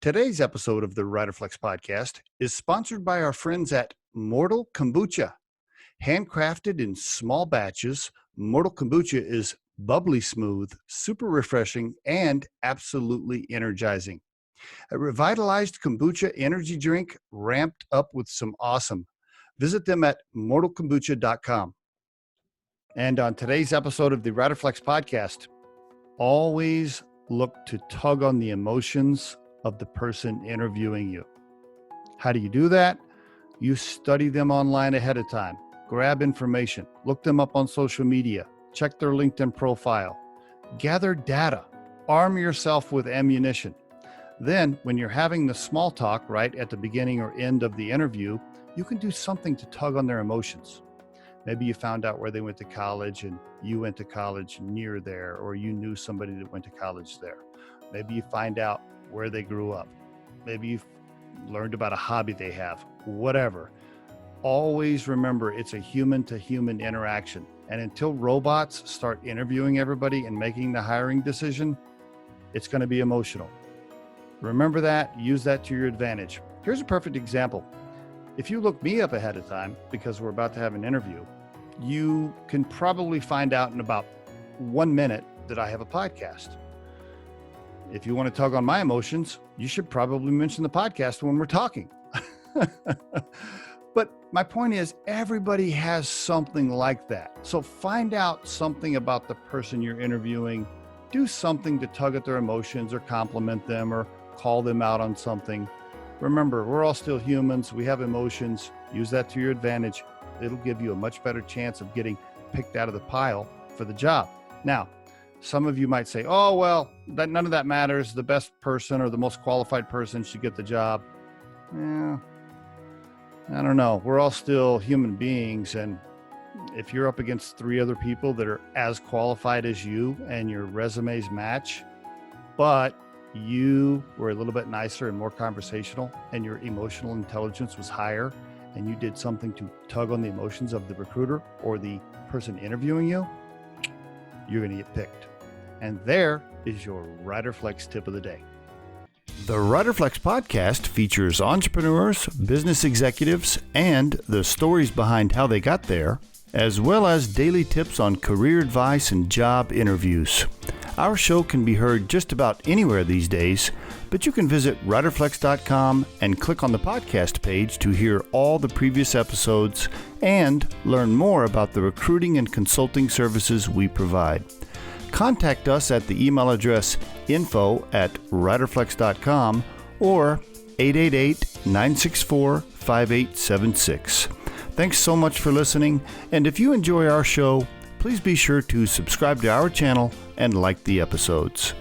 Today's episode of the Riderflex podcast is sponsored by our friends at Mortal Kombucha. Handcrafted in small batches, Mortal Kombucha is bubbly smooth, super refreshing, and absolutely energizing. A revitalized kombucha energy drink ramped up with some awesome. Visit them at mortalkombucha.com. And on today's episode of the Riderflex podcast, always look to tug on the emotions of the person interviewing you. How do you do that? You study them online ahead of time. Grab information, look them up on social media, check their LinkedIn profile, gather data, arm yourself with ammunition. Then when you're having the small talk right at the beginning or end of the interview, you can do something to tug on their emotions. Maybe you found out where they went to college and you went to college near there, or you knew somebody that went to college there. Maybe you find out where they grew up. Maybe you've learned about a hobby they have, whatever. Always remember it's a human to human interaction. And until robots start interviewing everybody and making the hiring decision, it's going to be emotional. Remember that, use that to your advantage. Here's a perfect example. If you look me up ahead of time, because we're about to have an interview, you can probably find out in about 1 minute that I have a podcast. If you want to tug on my emotions, you should probably mention the podcast when we're talking. But my point is, everybody has something like that. So find out something about the person you're interviewing. Do something to tug at their emotions or compliment them or call them out on something. Remember, we're all still humans. We have emotions. Use that to your advantage. It'll give you a much better chance of getting picked out of the pile for the job. Now, some of you might say, oh, well, none of that matters. The best person or the most qualified person should get the job. Yeah, I don't know. We're all still human beings. And if you're up against 3 other people that are as qualified as you and your resumes match, but you were a little bit nicer and more conversational and your emotional intelligence was higher and you did something to tug on the emotions of the recruiter or the person interviewing you, you're going to get picked. And there is your Riderflex tip of the day. The Riderflex podcast features entrepreneurs, business executives, and the stories behind how they got there, as well as daily tips on career advice and job interviews. Our show can be heard just about anywhere these days, but you can visit riderflex.com and click on the podcast page to hear all the previous episodes and learn more about the recruiting and consulting services we provide. Contact us at the email address info@riderflex.com or 888-964-5876. Thanks so much for listening, and if you enjoy our show, please be sure to subscribe to our channel and like the episodes.